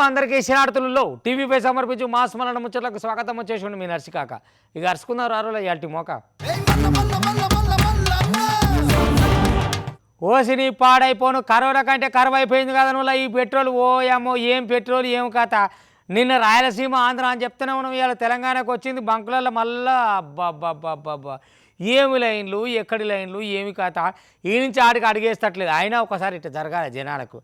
అందరికీ శనార్థులలో టీవీపై సమర్పించు మాస్ మలన ముచ్చట్లకు స్వాగతం వచ్చేసి మీ నర్సికాక ఇక అరుచుకున్నారు ఆరోలో ఇయాల్టి మోక ఓసిని పాడైపోను కరోనా కంటే కరువు అయిపోయింది కదా నువ్వు ఈ పెట్రోల్ ఓ ఏమో ఏం పెట్రోల్ ఏం కథ నిన్న రాయలసీమ ఆంధ్ర అని చెప్తూనే ఉన్నాం ఇవాళ తెలంగాణకు వచ్చింది బంకులలో మళ్ళా అబ్బా ఏమి లైన్లు ఎక్కడి లైన్లు ఏమి కథ ఈ నుంచి ఆడికి అడిగేస్తట్లేదు అయినా ఒకసారి ఇట్లా జరగాలి జనాలకు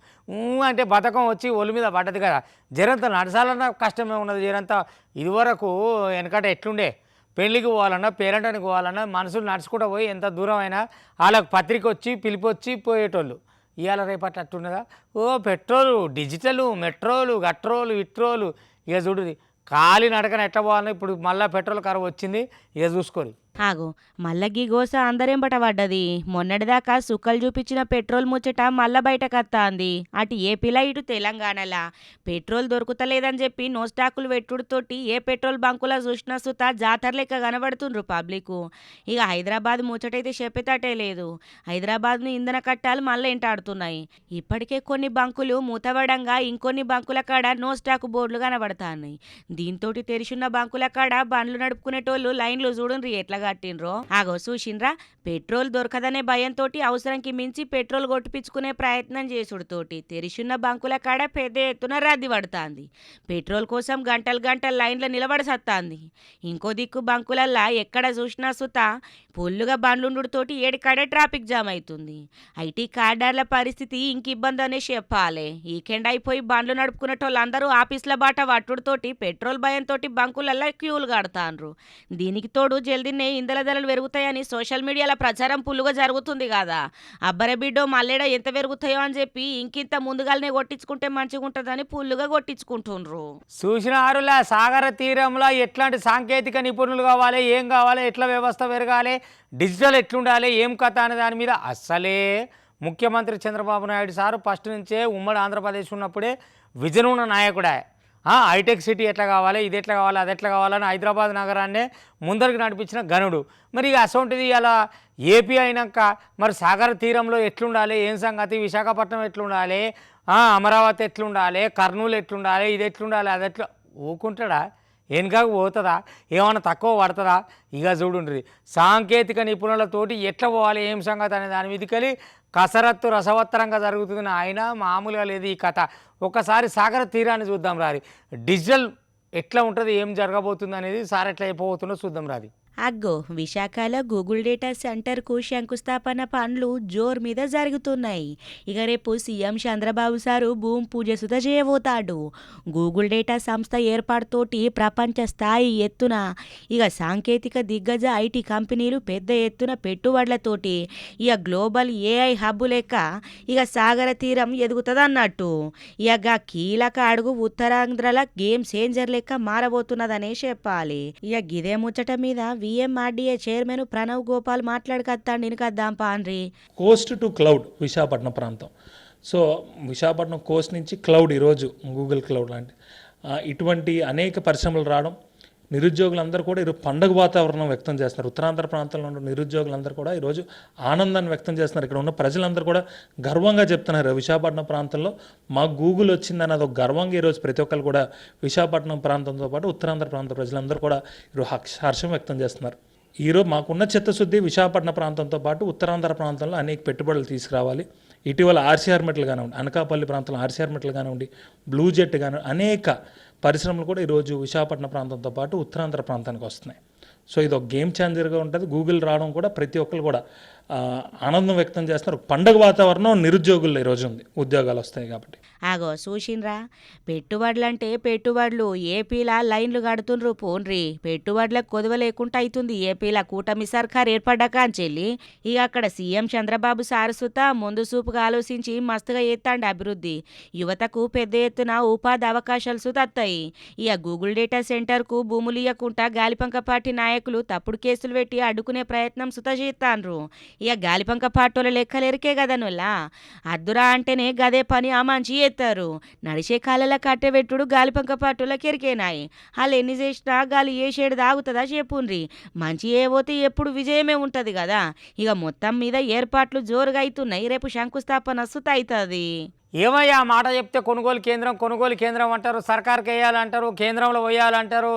అంటే బతకం వచ్చి ఒళ్ళు మీద పడ్డది కదా జరంతా నడసాలన్నా కష్టమే ఉన్నది జరంతా ఇదివరకు వెనకట ఎట్లుండే పెళ్ళికి పోవాలన్నా పేరెంటానికి పోవాలన్నా మనుషులు నడుచుకుంటూ పోయి ఎంత దూరం అయినా వాళ్ళకు పత్రిక వచ్చి పిలిపొచ్చి పోయేటోళ్ళు ఇవాళ రేపట్ల అట్టున్నదా పెట్రోలు డిజిటలు మెట్రోలు గట్రోలు ఇట్రోలు ఇక చూడుది ఖాళీ నడకన ఎట్లా పోవాలని ఇప్పుడు మళ్ళీ పెట్రోల్ కరువు వచ్చింది ఇక చూసుకోరు ఆగు మల్లగి గోస అందరేంబట పడ్డది మొన్నటిదాకా సుక్కలు చూపించిన పెట్రోల్ ముచ్చట మళ్ళా బయటకత్తాంది అటు ఏపీలా ఇటు తెలంగాణలా పెట్రోల్ దొరుకుతలేదని చెప్పి నో స్టాకులు పెట్టుడుతోటి ఏ పెట్రోల్ బంకులా చూసినా సుతా జాతర లెక్క కనబడుతుండ్రు పబ్లిక్ ఇక హైదరాబాద్ ముచ్చటైతే చెప్పేటట్టే లేదు హైదరాబాద్ను ఇంధన కట్టాలు మళ్ళీ ఎంటాడుతున్నాయి ఇప్పటికే కొన్ని బంకులు మూతబడంగా ఇంకొన్ని బంకుల కాడ నో స్టాక్ బోర్డులు కనబడతాయి దీంతో తెరిచున్న బంకుల కాడ బండ్లు నడుపుకునేటోళ్ళు లైన్లు చూడండి ఎట్లా కట్టినరో ఆగో చూసిండ్రా పెట్రోల్ దొరకదనే భయంతో అవసరంకి మించి పెట్రోల్ కొట్టిపించుకునే ప్రయత్నం చేసుడుతోటి తెరిచున్న బంకుల కాడ పెద్ద ఎత్తున రద్దీ పడుతుంది పెట్రోల్ కోసం గంటలు లైన్లో నిలబడసత్తాంది ఇంకో దిక్కు బంకులల్లా ఎక్కడ చూసినా సుతా పొల్లుగా బండ్లుండుతోటి ఏడికాడే ట్రాఫిక్ జామ్ అవుతుంది ఐటీ కార్డర్ల పరిస్థితి ఇంక ఇబ్బంది అనే చెప్పాలి వీకెండ్ అయిపోయి బండ్లు నడుపుకునేటోళ్ళందరూ ఆఫీసుల బాట పట్టుడుతోటి పెట్రోల్ భయంతో బంకులల్లా క్యూలు కడతాండ్రు దీనికి తోడు జల్దీనే ఇంధన ధరలు పెరుగుతాయని సోషల్ మీడియాలో ప్రచారం పుల్లుగా జరుగుతుంది కదా అబ్బరే బిడ్డో మల్లెడ ఎంత పెరుగుతాయో అని చెప్పి ఇంకింత ముందుగానే కొట్టించుకుంటే మంచిగా ఉంటుందని పుల్లుగా కొట్టించుకుంటుండ్రు చూసిన ఆరుల సాగర తీరంలో ఎట్లాంటి సాంకేతిక నిపుణులు కావాలి ఏం కావాలి ఎట్లా వ్యవస్థ పెరగాలి డిజిటల్ ఎట్లుండాలి ఏం కథ అనే దాని మీద అస్సలే ముఖ్యమంత్రి చంద్రబాబు నాయుడు సారు ఫస్ట్ నుంచే ఉమ్మడి ఆంధ్రప్రదేశ్ ఉన్నప్పుడే విజన్ ఉన్న నాయకుడే హైటెక్ సిటీ ఎట్లా కావాలి ఇది ఎట్లా కావాలి అది ఎట్లా కావాలని హైదరాబాద్ నగరాన్నే ముందరికి నడిపించిన గనుడు మరి ఇక అసొంటిది అలా ఏపీ అయినాక మరి సాగర తీరంలో ఎట్లుండాలి ఏం సంగతి విశాఖపట్నం ఎట్లుండాలి అమరావతి ఎట్లుండాలి కర్నూలు ఎట్లుండాలి ఇది ఎట్లుండాలి అది ఎట్లా ఊకుంటాడా వెనుకకు పోతుందా ఏమైనా తక్కువ పడుతుందా ఇక చూడుండ్రి సాంకేతిక నిపుణులతోటి ఎట్లా పోవాలి ఏం సంగతి అనే దాని మీదకెళ్ళి కసరత్తు రసవత్తరంగా జరుగుతుంది ఆయన మామూలుగా లేదు ఈ కథ ఒకసారి సాగర తీరాన్ని చూద్దాం రారి డిజిటల్ ఎట్లా ఉంటుంది ఏం జరగబోతుంది అనేది సార్ ఎట్లా అయిపోతుందో చూద్దాం రారి అగ్గో విశాఖలో గూగుల్ డేటా సెంటర్కు శంకుస్థాపన పనులు జోరు మీద జరుగుతున్నాయి ఇక రేపు సీఎం చంద్రబాబు సారు భూమి పూజ సుత చేయబోతాడు గూగుల్ డేటా సంస్థ ఏర్పాటుతోటి ప్రపంచ స్థాయి ఎత్తున ఇక సాంకేతిక దిగ్గజ ఐటీ కంపెనీలు పెద్ద ఎత్తున పెట్టుబడులతోటి ఇక గ్లోబల్ ఏఐ హబ్బు లెక్క ఇక సాగర తీరం ఎదుగుతుంది అన్నట్టు ఇక కీలక అడుగు ఉత్తరాంధ్రల గేమ్ చేంజర్ లెక్క మారబోతున్నదనే చెప్పాలి ఇక గిదే ముచ్చట మీద విఎంఆర్డీఏ చైర్మన్ ప్రణవ్ గోపాల్ మాట్లాడుకొస్తాడు నినకద్దాం పాన్రి కోస్ట్ టు క్లౌడ్ విశాఖపట్నం ప్రాంతం సో విశాఖపట్నం కోస్ట్ నుంచి క్లౌడ్ ఈరోజు గూగుల్ క్లౌడ్ లాంటి ఇటువంటి అనేక పరిశ్రమలు రావడం నిరుద్యోగులందరూ కూడా ఈరోజు పండుగ వాతావరణం వ్యక్తం చేస్తున్నారు ఉత్తరాంధ్ర ప్రాంతంలో ఉన్న నిరుద్యోగులందరూ కూడా ఈరోజు ఆనందాన్ని వ్యక్తం చేస్తున్నారు ఇక్కడ ఉన్న ప్రజలందరూ కూడా గర్వంగా చెప్తున్నారు విశాఖపట్నం ప్రాంతంలో మాకు గూగుల్ వచ్చిందని అదొక గర్వంగా ఈరోజు ప్రతి ఒక్కరు కూడా విశాఖపట్నం ప్రాంతంతో పాటు ఉత్తరాంధ్ర ప్రాంత ప్రజలందరూ కూడా ఈరోజు హర్షం వ్యక్తం చేస్తున్నారు ఈరోజు మాకున్న చిత్తశుద్ధి విశాఖపట్నం ప్రాంతంతో పాటు ఉత్తరాంధ్ర ప్రాంతంలో అనేక పెట్టుబడులు తీసుకురావాలి ఇటీవల ఆర్సీఆర్ మెట్లు కానివ్వండి అనకాపల్లి ప్రాంతంలో ఆర్సీఆర్ మెట్లు కానివ్వండి బ్లూ జెట్ కానివ్వండి అనేక పరిశ్రమలు కూడా ఈరోజు విశాఖపట్నం ప్రాంతంతో పాటు ఉత్తరాంధ్ర ప్రాంతానికి వస్తున్నాయి సో ఇది ఒక గేమ్ ఛేంజర్గా ఉంటుంది గూగుల్ రావడం కూడా ప్రతి ఒక్కరు కూడా ఆనందం వ్యక్తం చేస్తున్నారు పండుగ వాతావరణం నిరుద్యోగుల్లో ఈరోజు ఉంది ఉద్యోగాలు వస్తాయి కాబట్టి ఆగో చూసిండ్రా పెట్టుబడులంటే పెట్టుబడులు ఏపీలా లైన్లు కడుతుండ్రు పోన్రి పెట్టుబడులకు కొదవ లేకుండా అవుతుంది ఏపీలా కూటమి సర్కార్ ఏర్పడ్డాకాంచెల్లి ఇక అక్కడ సీఎం చంద్రబాబు సారసుత ముందు చూపుగా ఆలోచించి మస్తుగా ఎత్తాండి అభివృద్ధి యువతకు పెద్ద ఎత్తున ఉపాధి అవకాశాలు సుతత్తాయి ఇక గూగుల్ డేటా సెంటర్కు భూములు ఇవ్వకుండా గాలిపంక పార్టీ నాయకులు తప్పుడు కేసులు పెట్టి అడ్డుకునే ప్రయత్నం సుత చేస్తాండ్రు ఇక గాలిపంక పాటోల లెక్కలేరికే కదా నుల్లా అద్దురా అంటేనే గదే పని ఆ మంచి ఎత్తారు నడిచే కాళ్ళ కట్టెబెట్టుడు గాలిపంక పాటోలకి ఎరికేనాయి వాళ్ళు ఎన్ని చేసినా గాలి ఏ షేడు దాగుతుందా చెప్పుండ్రి మంచి ఏ పోతే ఎప్పుడు విజయమే ఉంటుంది కదా ఇక మొత్తం మీద ఏర్పాట్లు జోరుగా అవుతున్నాయి రేపు శంకుస్థాపన సుత అవుతుంది ఏమయ్యా ఆ మాట చెప్తే కొనుగోలు కేంద్రం అంటారు, సర్కార్కి వేయాలంటారు, కేంద్రంలో వేయాలంటారు,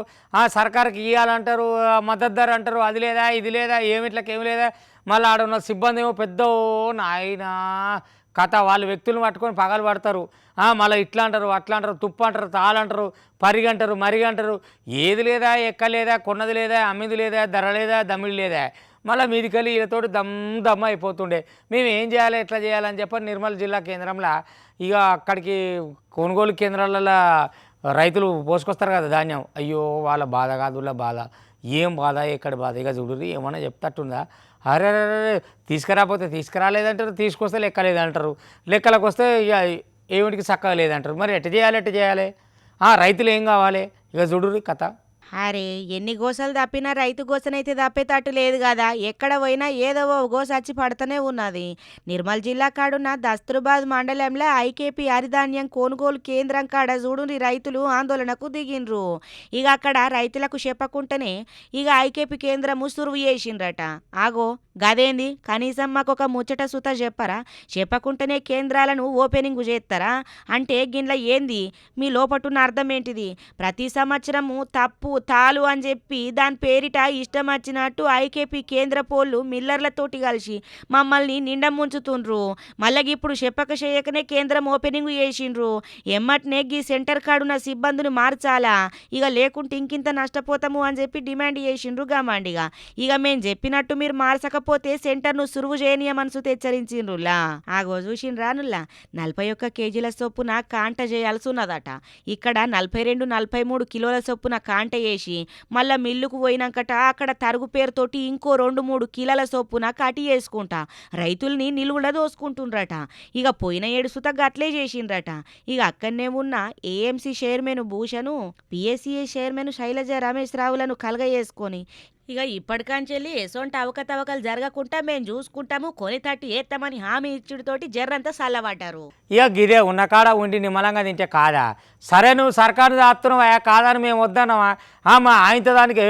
సర్కార్కి ఇవ్వాలంటారు, మద్దతు ధర అంటారు, అది లేదా ఇది లేదా ఏమి లేదా. మళ్ళీ ఆడున్న సిబ్బంది ఏమో పెద్ద నాయన కథ వాళ్ళు వ్యక్తులను పట్టుకొని పగలు పడతారు. మళ్ళీ ఇట్లా అంటారు అట్లా అంటారు, తుప్పు అంటారు, తాళంటారు, పరిగంటారు, మరిగంటారు, ఏది లేదా ఎక్కలేదా, కొన్నది లేదా, అమ్మింది లేదా, ధర లేదా, దమ్మిడి లేదా. మళ్ళీ మీదికెళ్ళి వీళ్ళతోటి దమ్ అయిపోతుండే. మేము ఏం చేయాలి ఎట్లా చేయాలని చెప్పని నిర్మల్ జిల్లా కేంద్రంలో ఇక అక్కడికి కొనుగోలు కేంద్రాలలో రైతులు పోసుకొస్తారు కదా ధాన్యం. అయ్యో వాళ్ళ బాధ కాదు వాళ్ళ బాధ, ఏం బాధ ఎక్కడ బాధ. ఇక చూడు ఏమన్నా చెప్తట్టుందా. అరే తీసుకురాకపోతే తీసుకురాలేదంటారు, తీసుకొస్తే లెక్క లేదంటారు, లెక్కలకు వస్తే ఇక ఏమిటికి చక్కగా లేదంటారు. మరి ఎట్ట చేయాలి రైతులు ఏం కావాలి ఇక చూడు కథ. అరే ఎన్ని గోసలు తప్పినా రైతు గోసనైతే తప్పేటట్టు లేదు కదా. ఎక్కడ పోయినా ఏదో ఓ గోస వచ్చి పడుతూనే ఉన్నది. నిర్మల్ జిల్లా కాడున్న దస్తూర్బాద్ మండలంలో ఐకేపీ హరిధాన్యం కొనుగోలు కేంద్రం కాడ చూడుని రైతులు ఆందోళనకు దిగిండ్రు. ఇక అక్కడ రైతులకు చెప్పకుంటేనే ఇక ఐకేపీ కేంద్రము సురువు చేసిండ్రట. ఆగో గదేంది, కనీసం మాకు ఒక ముచ్చట సుత చెప్పరా, చెప్పకుంటేనే కేంద్రాలను ఓపెనింగ్ చేస్తారా అంటే గిట్ల ఏంది మీ లోపటున్న అర్థం ఏంటిది. ప్రతి సంవత్సరము తప్పు తాలు అని చెప్పి దాని పేరిట ఇష్టం వచ్చినట్టు ఐకేపీ కేంద్ర పోళ్ళు మిల్లర్లతోటి కలిసి మమ్మల్ని నిండా ముంచుతుండ్రు. మళ్ళీ ఇప్పుడు చెప్పక చేయకనే కేంద్రం ఓపెనింగ్ చేసిండ్రు. ఎమ్మటనే గీ సెంటర్ కాడున్న సిబ్బందిని మార్చాలా, ఇక లేకుంటే ఇంకింత నష్టపోతాము అని చెప్పి డిమాండ్ చేసిండ్రు గమాండిగా. ఇక మేము చెప్పినట్టు మీరు మార్చకపోతే సెంటర్ను సురువు చేయనీయమనసు హెచ్చరించిండ్రులా. ఆగో చూసిండ్రానుల్లా 41 కేజీల చొప్పున కాంట చేయాల్సి ఉన్నదట. ఇక్కడ 42-43 కిలోల చొప్పున కాంట వేసి మళ్ళా మిల్లుకు పోయినాకట అక్కడ తరుగు పేరుతోటి ఇంకో 2-3 కిలోల చొప్పున కటి వేసుకుంటా రైతుల్ని నిలువుడ దోసుకుంటుండ్రట. ఇక పోయిన ఏడుసుత గట్లే చేసిండ్రట. ఇక అక్కడనే ఉన్న AMC chairman Bhushan, PSCA chairman Sailaja Ramesh రావులను కలగజేసుకొని ఇక ఇప్పటికాంచెల్లి ఎసొంటి అవకతవకలు జరగకుండా మేము చూసుకుంటాము, కొని తట్టి ఏస్తామని హామీ ఇచ్చుడితోటి జర్రంతా చల్లబడ్డారు. ఇక గిదే ఉన్న కాడ ఉండి నిమ్మలంగా తింటే కాదా. సరే నువ్వు సర్కారు దాస్తున్నావా కాదని మేము వద్దన్నావా. మా ఆయనతో దానికి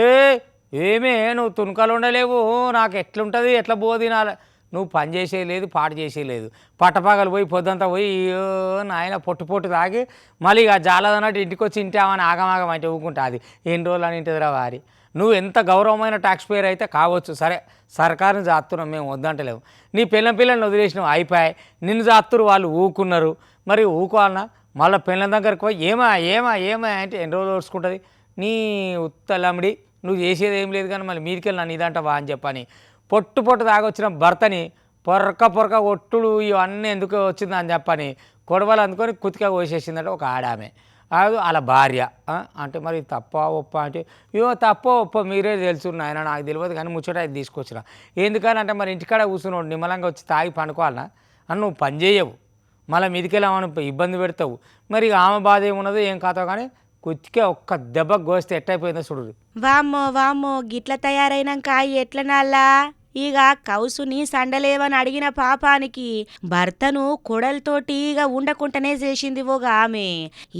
ఏమే నువ్వు తునకలు ఉండలేవు, నాకు ఎట్లుంటుంది ఎట్లా బోధినాలి. నువ్వు పని చేసేయలేదు పాటు చేసేయలేదు, పట్టపగలు పోయి పొద్దంతా పోయి నాయన పొట్టు తాగి మళ్ళీ ఇక జాలదన్నట్టు ఇంటికి వచ్చి ఇంటామని ఆగమాగం అంటే ఊకుంటా. అది ఎన్ని రోజులు అని ఇంటిదిరా వారి. నువ్వు ఎంత గౌరవమైన ట్యాక్స్ పేయర్ అయితే కావచ్చు, సరే సర్కారుని జాతున్నాం మేము వద్దంటలేవు. నీ పిల్లని వదిలేసినావు అయిపోయాయి, నిన్ను జాతురు వాళ్ళు ఊకున్నారు. మరి ఊకోవాలన్నా మళ్ళీ పిల్లల దగ్గరికి పోయి ఏమా అంటే ఎన్ని రోజులు ఓడ్చుకుంటుంది నీ ఉత్తలమిడి. నువ్వు చేసేది ఏం లేదు కానీ మళ్ళీ మీదికెళ్ళి నన్ను ఇదంటవా అని చెప్పని పొట్టు తాగొచ్చిన భర్తని పొరక ఒట్టుడు ఇవన్నీ ఎందుకు వచ్చిందని చెప్పని కొడవలు అందుకొని కుతిగా కోసేసిందంటే ఒక ఆడామె, అది వాళ్ళ భార్య. అంటే మరి తప్ప ఒప్ప అంటే తప్ప ఒప్ప మీరే తెలుసు నాయన, నాకు తెలియదు కానీ ముచ్చట అది తీసుకొచ్చిన. ఎందుకని అంటే మరి ఇంటికాడ కూర్చున్నాడు నిమ్మలంగా వచ్చి తాగి పండుకోవాలన్నా అని నువ్వు పని చేయవు, మళ్ళీ మీదికెళ్ళామని ఇబ్బంది పెడతావు. మరి ఆమె బాధ ఏమున్నదో ఏం కాదో కానీ కుతికే ఒక్క దెబ్బ గోస్తే ఎట్టయిపోయిందో చూడు. వామ్మో గిట్ల తయారైనాక ఎట్ల నాలా. ఇక కౌసుని సండలేవని అడిగిన పాపానికి భర్తను కొడలతోటి ఇక ఉండకుండానే చేసింది ఒక ఆమె.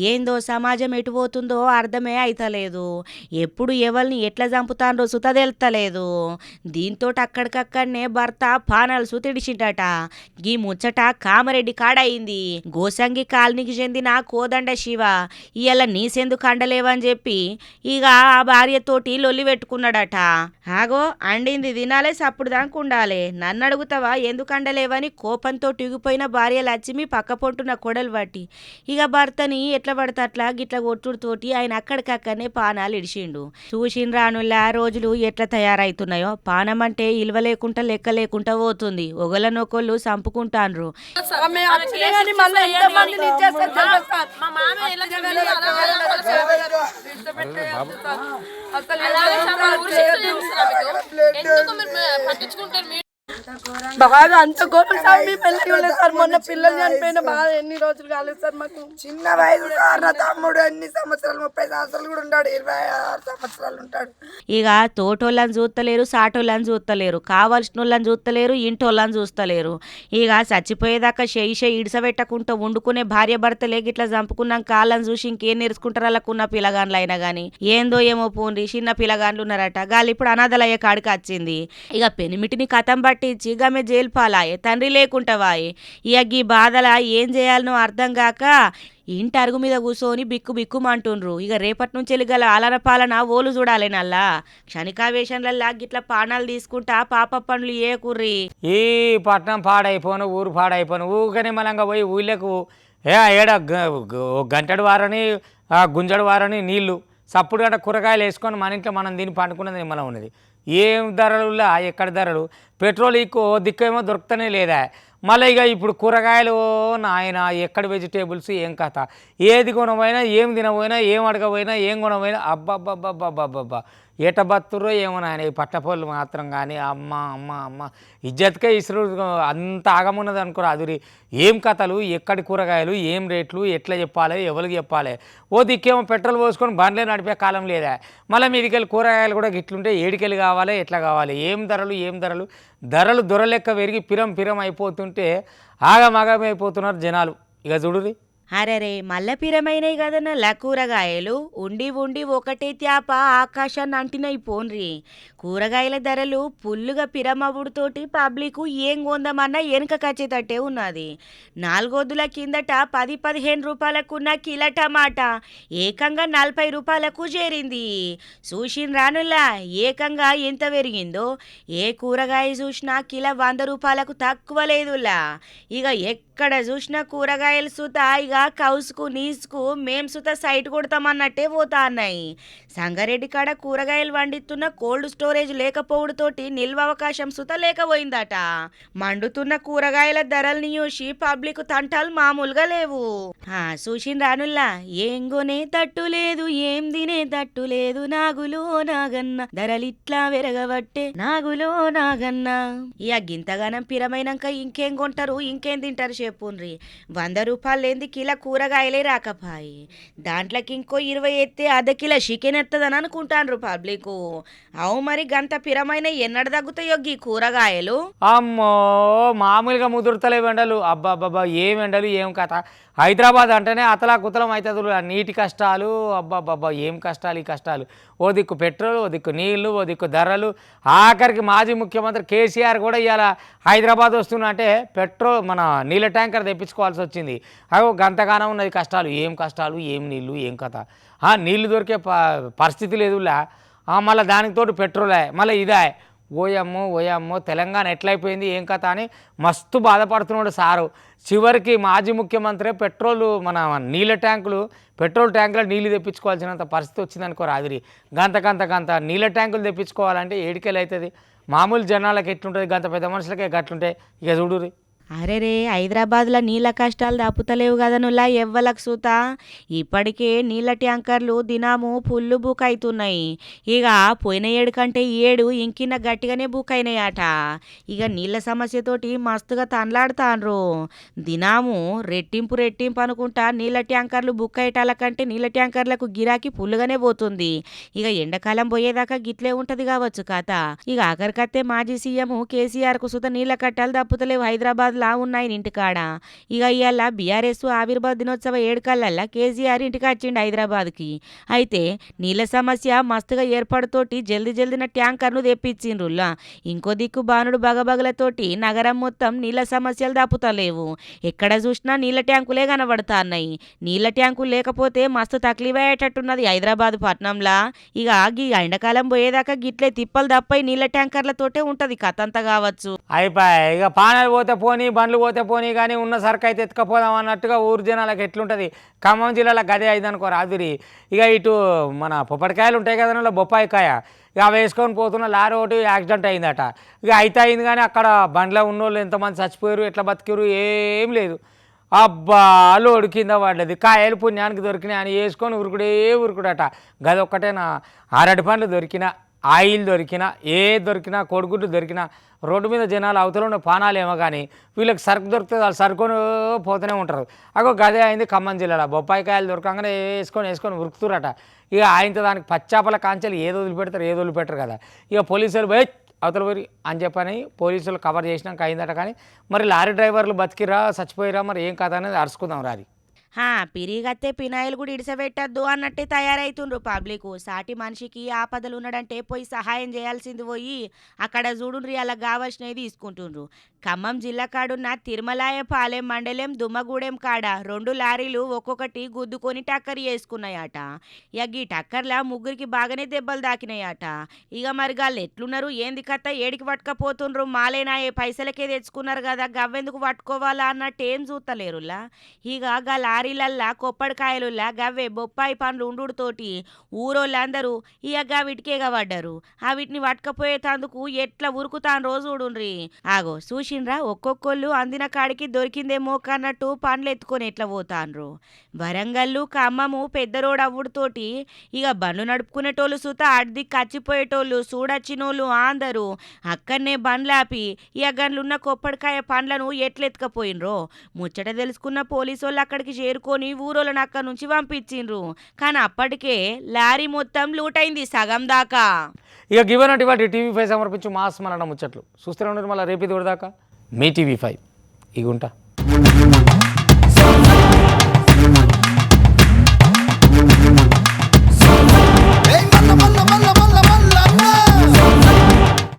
ఏందో సమాజం ఎటు పోతుందో అర్థమే అయితలేదు. ఎప్పుడు ఎవరిని ఎట్లా చంపుతాండ్రో సుత తెలుస్తలేదు. దీంతో అక్కడికక్కడనే భర్త పానాలు సుతిడిచిండట. గీ ముచ్చట కామారెడ్డి కాడయింది. గోసంగి కాలనీకి చెందిన కోదండ శివ ఇవాళ నీసెందుకు అండలేవని చెప్పి ఇక ఆ భార్యతోటి లొల్లి పెట్టుకున్నాడట. ఆగో అండింది తినాలే సప్పుడు దానికి ఉండాలి, నన్ను అడుగుతావా ఎందుకు అండలేవని కోపంతో టిగిపోయిన భార్య లక్ష్మి పక్క పొంటున్న కొడలు పట్టి ఇక భర్తని ఎట్లా పడితే అట్లా గిట్ల కొట్టుడుతోటి ఆయన అక్కడికక్కడనే పానాలు ఇడిచిండు. చూసిన రానుల్లా రోజులు ఎట్లా తయారైతున్నాయో. పానం అంటే ఇలువ లేకుండా లెక్క లేకుండా పోతుంది. ఒకళ్ళనొకళ్ళు చంపుకుంటాండ్రు. బాగా అంత ఘోరం సార్. మీ పెళ్ళి సార్ మొన్న పిల్లలు చనిపోయిన బాగా ఎన్ని రోజులు కాలేదు సార్. మాకు చిన్న వయసు సార్. నా తమ్ముడు ఎన్ని సంవత్సరాలు 30 సంవత్సరాలు కూడా ఉంటాడు, 26 సంవత్సరాలు ఉంటాడు. ఇక తోటోళ్ళని చూస్తలేరు, సాటోళ్ళని చూస్తలేరు, కావాల్సిన వాళ్ళని చూస్తలేరు, ఇంటోళ్ళని చూస్తలేరు. ఇక చచ్చిపోయేదాకా చేయి ఇడిసబెట్టకుండా వండుకునే భార్య భర్తలే గిట్లా చంపుకున్నాం కాళ్ళని చూసి ఇంకేం నేర్చుకుంటారు వాళ్ళకున్న పిల్లగాండ్లు అయినా కానీ. ఏందో ఏమో పోండి చిన్న పిల్లగాండ్లు ఉన్నారట. గాలి ఇప్పుడు అనాథలయ్యే కాడికి వచ్చింది. ఇక పెనిమిటిని కథం బట్టి ఇచ్చి గమె జైలు పాలాయే తండ్రి లేకుంటవాయే. ఇక ఈ బాధల ఏం చేయాలనో అర్థం కాక ఇంటి అరుగు మీద కూర్చొని బిక్కు బిక్కుమంటుండ్రు. ఇక రేపటి నుంచి గల ఆలన పాలన ఓలు చూడాలేనల్లా. క్షణికావేశంలల్లా గిట్ల పానాలు తీసుకుంటా పాప పనులు ఏ కుర్రి. ఈ పట్నం పాడైపోను, ఊరు పాడైపోను, ఊకనే మలంగా పోయి ఊళ్ళకు ఏడ గంటడు వారని గుంజడు వారని నీళ్లు సప్పుడు గంట కూరగాయలు వేసుకొని మన ఇంట్లో మనం దీన్ని పండుకున్నది నిమ్మలం ఉన్నది. ఏం ధరలులా ఎక్కడ ధరలు, పెట్రోల్ ఎక్కువ దిక్కేమో దొరుకుతూనే లేదా. మళ్ళీ ఇక ఇప్పుడు కూరగాయలు నాయన ఎక్కడ వెజిటేబుల్స్ ఏం కథ, ఏది కొనపోయినా ఏం తినపోయినా ఏం అడగపోయినా ఏం కొనపోయినా అబ్బబ్బబ్బబ్బబ్బబ్బా ఏట బతుర్రో ఏమో నాయన ఈ పట్టపొళ్ళు మాత్రం. కానీ అమ్మ అమ్మ అమ్మ ఇజ్జత్కే ఇసురు అంత ఆగమున్నది అనుకోరు. అదురి ఏం కథలు, ఎక్కడి కూరగాయలు, ఏం రేట్లు, ఎట్లా చెప్పాలి, ఎవరికి చెప్పాలి. ఓ దిక్కేమో పెట్రోల్ పోసుకొని బండ్లే నడిపే కాలం లేదా. మళ్ళీ మీదికెళ్ళి కూరగాయలు కూడా గిట్లుంటే ఏడికెళ్ళి కావాలి, ఎట్లా కావాలి, ఏం ధరలు ధరలు దొరలెక్క పెరిగి పిరం అయిపోతుంటే ఆగమగమైపోతున్నారు జనాలు. ఇక చూడురి. అరెరే మల్ల పిరమైనవి కదనల్లా కూరగాయలు. ఉండి ఉండి ఒకటే త్యాప ఆకాశాన్ని అంటినయి పోన్రి. కూరగాయల ధరలు పుల్లుగా పిరమవుడుతోటి పబ్లిక్ ఏం కొందామన్నా వెనుక కచ్చేటట్టే ఉన్నది. 4 రోజుల కిందట 10-15 రూపాయలకున్న కిలో టమాటా ఏకంగా 40 రూపాయలకు చేరింది. చూసిన రానులా ఏకంగా ఎంత పెరిగిందో. ఏ కూరగాయ చూసినా కిలో 100 రూపాయలకు తక్కువ లేదులా. ఇక ఎక్కడ చూసినా కూరగాయలు సుత ఇక కౌసుకు నీసుకు మేం సుత సైట్ కొడతామన్నట్టే పోతా అన్నాయి. సంగారెడ్డి కాడ కూరగాయలు వండిస్తున్న కోల్డ్ స్టోరేజ్ లేకపోవడంతోటి నిల్వ అవకాశం సుత లేకపోయిందట. మండుతున్న కూరగాయల ధరల్ని చూసి పబ్లిక్ తంటాలు మామూలుగా లేవు. చూసిన రానుల్లా ఏం కొనే తట్టు లేదు, ఏం తినే తట్టు లేదు, నాగులో నాగన్న ధరలిట్లా వెరగబట్టే నాగులో నాగన్న. ఇక గింతగానం పిరమైనాక ఇంకేం కొంటారు, ఇంకేం తింటారు చెప్పుండ్రి. 100 రూపాయలు లేని కిలో కూరగాయలే రాకపాయి. దాంట్లోకి ఇంకో 20 ఎత్తే అర్ధ కిలో చికెన్ ఎత్తదని అనుకుంటాండ్రు పబ్లిక్. అవు మరి గంత పిరమైన ఎన్నడ తగ్గుతాయో గీ కూరగాయలు. అమ్మో మామూలుగా ముదురుతలేవు ఎండలు. అబ్బాబ్బా ఏం ఎండలు, ఏం కథ. హైదరాబాద్ అంటేనే అతలా కుతలం అవుతుంది. నీటి కష్టాలు, అబ్బాబ్బా ఏం కష్టాలు ఈ కష్టాలు. ఓ దిక్కు పెట్రోల్, ఓ దిక్కు నీళ్లు, ఓ దిక్కు ధరలు. ఆఖరికి మాజీ ముఖ్యమంత్రి కేసీఆర్ కూడా ఇవాళ హైదరాబాద్ వస్తున్నా అంటే పెట్రోల్ మన నీళ్ళ ట్యాంకర్ తెప్పించుకోవాల్సి వచ్చింది. అవి గంతగానం ఉన్నది కష్టాలు. ఏం కష్టాలు, ఏం నీళ్ళు, ఏం కథ. నీళ్ళు దొరికే పరిస్థితి లేదులా. మళ్ళీ దానికి తోడు పెట్రోలే, మళ్ళీ ఇదే. ఓయమ్మో తెలంగాణ ఎట్లయిపోయింది ఏం కథ అని మస్తు బాధపడుతున్నాడు సారు. చివరికి మాజీ ముఖ్యమంత్రి పెట్రోలు మన నీళ్ళ ట్యాంకులు, పెట్రోల్ ట్యాంకులో నీళ్ళు తెప్పించుకోవాల్సినంత పరిస్థితి వచ్చిందనుకో రాదిరి. గంత నీళ్ళ ట్యాంకులు తెప్పించుకోవాలంటే ఏడికెళ్ళి అవుతుంది. మామూలు జనాలకు ఎట్లుంటుంది, గంత పెద్ద మనుషులకే గట్లుంటాయి. ఇక చూడురి. అరేరే హైదరాబాద్లో నీళ్ళ కష్టాలు దాపుతలేవు కదనులా ఎవ్వలకు సూత. ఇప్పటికే నీళ్ళ ట్యాంకర్లు దినాము ఫుల్లు బుక్ అవుతున్నాయి. ఇక పోయిన 7 కంటే 7 ఇంకిన్న గట్టిగానే బుక్ అయినాయట. ఇక నీళ్ళ సమస్యతోటి మస్తుగా తనలాడుతాండ్రు. దినాము రెట్టింపు అనుకుంటా నీళ్ళ ట్యాంకర్లు బుక్ అయ్యేటాల కంటే నీళ్ళ ట్యాంకర్లకు గిరాకీ ఫుల్లుగానే పోతుంది. ఇక ఎండాకాలం పోయేదాకా గిట్లే ఉంటది కావచ్చు కథ. ఇక ఆఖరికత్తే మాజీ సీఎం కేసీఆర్కు సుత నీళ్ళ కట్టాలు తప్పుతలేవు హైదరాబాద్ ఉన్నాయి ఇంటికాడ. ఇక ఇవాళ బీఆర్ఎస్ ఆవిర్భావ దినోత్సవ ఏడుకల్లల్లా కేసీఆర్ ఇంటికి వచ్చిండు హైదరాబాద్కి. అయితే నీళ్ళ సమస్య మస్తుగా ఏర్పడుతోటి జల్దిన ట్యాంకర్ను తెప్పించిండ్రులా. ఇంకో దిక్కు బానుడు బగబగలతోటి నగరం మొత్తం నీళ్ళ సమస్యలు దాపుతలేవు. ఎక్కడ చూసినా నీళ్ళ ట్యాంకులే కనబడుతున్నాయి. నీళ్ళ ట్యాంకులు లేకపోతే మస్తు తక్లీఫ్ అయ్యేటట్టున్నది హైదరాబాద్ పట్నంలా. ఇక ఎండాకాలం పోయేదాకా గిట్లే తిప్పలు తప్పై నీళ్ళ ట్యాంకర్లతోటే ఉంటది కథంతా కావచ్చు. అయిపోయి ఇక పానాలు పోతే పోనీ, బండ్లు పోతే పోనీ, కానీ ఉన్న సరుకు అయితే ఎత్తుకపోదాం అన్నట్టుగా ఊరు జనాలకు ఎట్లుంటుంది. ఖమ్మం జిల్లాలో గదే అయిందనుకో రాదురి. ఇక ఇటు మన పొప్పటికాయలు ఉంటాయి కదా, బొప్పాయికాయ, ఇక అవి వేసుకొని పోతున్న లారీ ఒకటి యాక్సిడెంట్ అయిందట. ఇక అయితే అయింది కానీ అక్కడ బండ్లో ఉన్నోళ్ళు ఎంతమంది చచ్చిపోయారు, ఎట్లా బతికారు ఏం లేదు. అబ్బా లోడు కింద పడ్డది. కాయలు పుణ్యానికి దొరికినాయి అని వేసుకొని ఉరుకుడట. గదొక్కటేనా 6 పండ్లు దొరికినా, ఆయిల్ దొరికినా, దొరికినా, కోడిగుడ్లు దొరికినా, రోడ్డు మీద జనాలు అవతల ఉన్న పానాలేమో కానీ వీళ్ళకి సరుకు దొరుకుతుంది, వాళ్ళు సరుకొని పోతూనే ఉంటారు. అగో గదే అయింది ఖమ్మం జిల్లాలో. బొప్పాయికాయలు దొరకంగానే వేసుకొని ఉరుకుతురట. ఇక ఆయనతో దానికి పచ్చాపల కాంచెలు ఏదో వదిలిపెట్టరు కదా. ఇక పోలీసులు పోయి అవతల పోయి అని చెప్పని పోలీసులు కవర్ చేసినాక అయిందట. కానీ మరి లారీ డ్రైవర్లు బతికిరా చచ్చిపోయిరా మరి ఏం కథ అనేది అరుచుకుందాం రాది. పిరిగత్తే పినాయిలు కూడా ఇడిసబెట్టద్దు అన్నట్టే తయారైతుండ్రు పబ్లిక్. సాటి మనిషికి ఆపదలు ఉన్నాడంటే పోయి సహాయం చేయాల్సింది పోయి అక్కడ చూడుండ్రి అలా కావాల్సినవి తీసుకుంటుండ్రు. ఖమ్మం జిల్లా కాడున్న తిరుమలాయపాలెం మండలం దుమ్మగూడెం కాడ 2 లారీలు ఒక్కొక్కటి గుద్దుకొని టక్కర్ చేసుకున్నాయట. ఇక ఈ టక్కర్లా ముగ్గురికి బాగానే దెబ్బలు దాకినాయట. ఇక మరి గాళ్ళు ఎట్లున్నారు ఏంది కథ, ఏడికి పట్టుకపోతుండ్రు, మాలేనాయే పైసలకే తెచ్చుకున్నారు కదా గవ్వెందుకు పట్టుకోవాలా అన్నట్టు ఏం చూస్తలేరులా. ఇక గా లారీలల్లా కొప్పడికాయలుల్లా గవ్వే బొప్పాయి పండ్లు ఉండుతోటి ఊరోళ్ళందరూ ఇక వీటికేగా పడ్డారు. వీటిని పట్టుకపోయేటందుకు ఎట్లా ఉరుకుతాను రోజు చూడుండ్రి. ఆగో చూసిండ్రా, ఒక్కొక్కళ్ళు అందిన కాడికి దొరికిందేమో కన్నట్టు పండ్లు ఎత్తుకొని ఎట్లా పోతాన్రు. వరంగల్లు ఖమ్మము పెద్ద రోడ్ అవ్వుడుతోటి ఇక బండ్లు నడుపుకునేటోళ్ళు సుత అడ్ది కచ్చిపోయేటోళ్ళు చూడొచ్చినోళ్ళు అందరూ అక్కడనే బండ్లాపి ఇక గన్లున్న కొప్పడికాయ పండ్లను ఎట్లెత్తుకపోయినరో ముచ్చట తెలుసుకున్న పోలీసు వాళ్ళు అక్కడికి చేరుకొని ఊరోళ్ళని అక్కడి నుంచి పంపించిండ్రు. కానీ అప్పటికే లారీ మొత్తం లూటైంది సగం దాకా. ఇక గివనటి వాటి టీవీ5 సమర్పించు మాస్ మరణ ముచ్చట్లు చూస్తూనే ఉన్నారు. మళ్ళీ రేపు ఇది దాకా మీ టీవీ5 ఇగుంటా.